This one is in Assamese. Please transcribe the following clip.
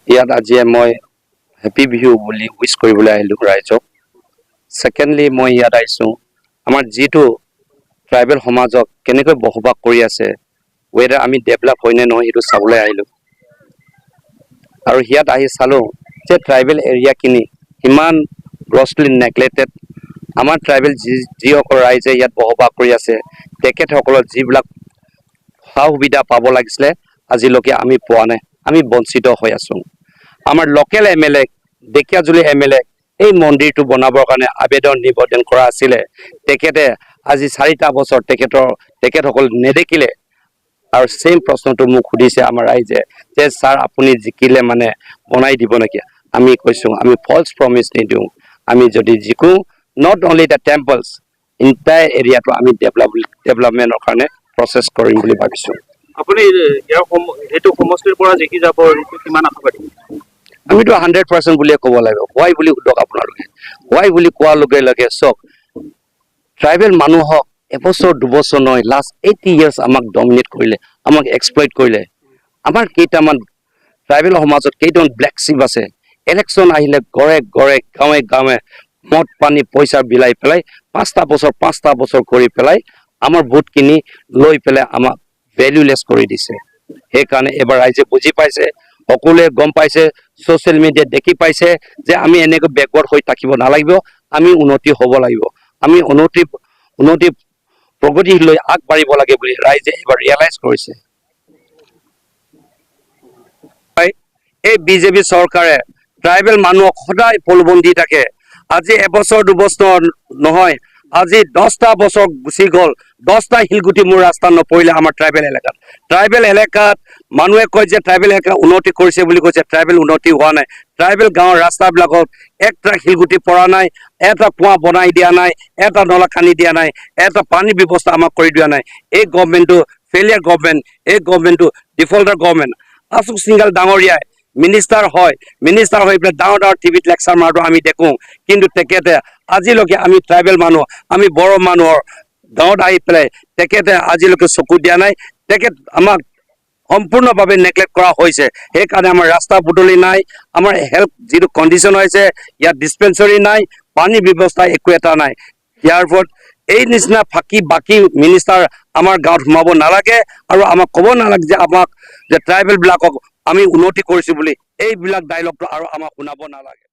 ইয়াত আজি মই হেপী বিহু বুলি উইশ কৰিবলৈ আহিলোঁ ৰাইজক। সেকেন্ডলি মই ইয়াত আহিছোঁ আমাৰ যিটো ট্ৰাইবেল সমাজক কেনেকৈ বসবাস কৰি আছে, ৱেডাৰ আমি ডেভেলপ হয়নে নহয় সেইটো চাবলৈ আহিলোঁ। আৰু ইয়াত আহি চালোঁ যে ট্ৰাইবেল এৰিয়াখিনি ইমান গ্ৰছলি নেগলেক্টেড। আমাৰ ট্ৰাইবেল যিসকল ৰাইজে ইয়াত বসবাস কৰি আছে তেখেতসকলৰ যিবিলাক সা সুবিধা পাব লাগিছিলে আজিলৈকে আমি পোৱা নাই, আমি বঞ্চিত হৈ আছোঁ। আমাৰ লোকেল MLA ঢেকীয়াজুলি MLA এই মন্দিৰটো বনাবৰ কাৰণে আবেদন নিবেদন কৰা আছিলে, তেখেতে আজি 4টা বছৰ তেখেতসকল নেদেখিলে। আৰু সেম প্ৰশ্নটো মোক সুধিছে আমাৰ ৰাইজে যে ছাৰ আপুনি জিকিলে মানে বনাই দিব নেকি? আমি কৈছোঁ আমি ফলছ প্ৰমিছ নিদিওঁ, আমি যদি জিকো not only the temples entire এৰিয়াটো আমি ডেভেলপমেণ্টৰ কাৰণে প্ৰচেছ কৰিম বুলি ভাবিছোঁ। আপুনি এইটো সমষ্টিৰ পৰা জিকি যাব কিমান আশাবাদী? আমিতো 100% বুলিয়ে ক'ব লাগিব। হোৱাই বুলি সোধক আপোনালোকে, হোৱাই বুলি কোৱাৰ লগে লগে চাওক ট্ৰাইবেল মানুহক এবছৰ দুবছৰ নহয় লাষ্ট 80 years আমাক ডমিনেট কৰিলে, আমাক এক্সপ্লইট কৰিলে। আমাৰ কেইটামান ট্ৰাইবেল সমাজত কেইটামান ব্লেক চিপ আছে, ইলেকশ্যন আহিলে ঘৰে ঘৰে গাঁৱে গাঁৱে মদ পানী পইচা বিলাই পেলাই 5টা বছৰ কৰি পেলাই আমাৰ ভোটখিনি লৈ পেলাই আমাক ভেলুলেছ কৰি দিছে। সেইকাৰণে এবাৰ ৰাইজে বুজি পাইছে, সকলোৱে গম পাইছে, ছ'চিয়েল মিডিয়াত দেখি পাইছে যে আমি এনেকৈ বেকৱাৰ্ড হৈ থাকিব নালাগিব, আমি উন্নতি হ'ব লাগিব, আমি উন্নতি প্ৰগতি লৈ আগবাঢ়িব লাগে বুলি ৰাইজে এবাৰ ৰিয়েলাইজ কৰিছে। এই বিজেপি চৰকাৰে ট্ৰাইবেল মানুহক সদায় প্ৰলোভন দি থাকে। আজি এবছৰ দুবছৰ নহয়, আজি 10টা বছৰ গুচি গ'ল, 10টা শিলগুটি মোৰ ৰাস্তাত নপৰিলে আমাৰ ট্ৰাইবেল এলেকাত মানুহে কয় যে ট্ৰাইবেল এলেকা উন্নতি কৰিছে বুলি কৈছে, ট্ৰাইবেল উন্নতি হোৱা নাই। ট্ৰাইবেল গাঁৱৰ ৰাস্তাবিলাকত একটা শিলগুটি পৰা নাই, এটা কুঁৱা বনাই দিয়া নাই, এটা নলা খান্দি দিয়া নাই, এটা পানীৰ ব্যৱস্থা আমাক কৰি দিয়া নাই। এই গভৰ্ণমেণ্টটো ফেইলিয়াৰ গভৰ্ণমেণ্ট, এই গভৰ্ণমেণ্টটো ডিফল্টাৰ গভৰ্ণমেণ্ট। আশোক সিংঘাল ডাঙৰীয়াই মিনিষ্টাৰ হৈ পেলাই ডাঙৰ টিভিত লেকচাৰ মাৰটো আমি দেখোঁ, কিন্তু তেখেতে আজিলৈকে আমি ট্ৰাইবেল মানুহ, আমি বড়ো মানুহৰ গাঁৱত আহি পেলাই তেখেতে আজিলৈকে চকু দিয়া নাই। তেখেত আমাক সম্পূৰ্ণভাৱে নেগলেক্ট কৰা হৈছে। সেইকাৰণে আমাৰ ৰাস্তা পদূলি নাই, আমাৰ হেল্থ যিটো কণ্ডিশ্যন হৈছে ইয়াত ডিছপেঞ্চৰী নাই, পানীৰ ব্যৱস্থা একো এটা নাই। ইয়াৰ ওপৰত এই নিচিনা বাকী মিনিষ্টাৰ আমাৰ গাঁৱত সোমাব নালাগে আৰু আমাক ক'ব নালাগে যে আমাক যে ট্ৰাইবেলবিলাকক আমি উন্নতি কৰিছোঁ বুলি। এইবিলাক ডাইলগটো আৰু আমাক শুনাব নালাগে।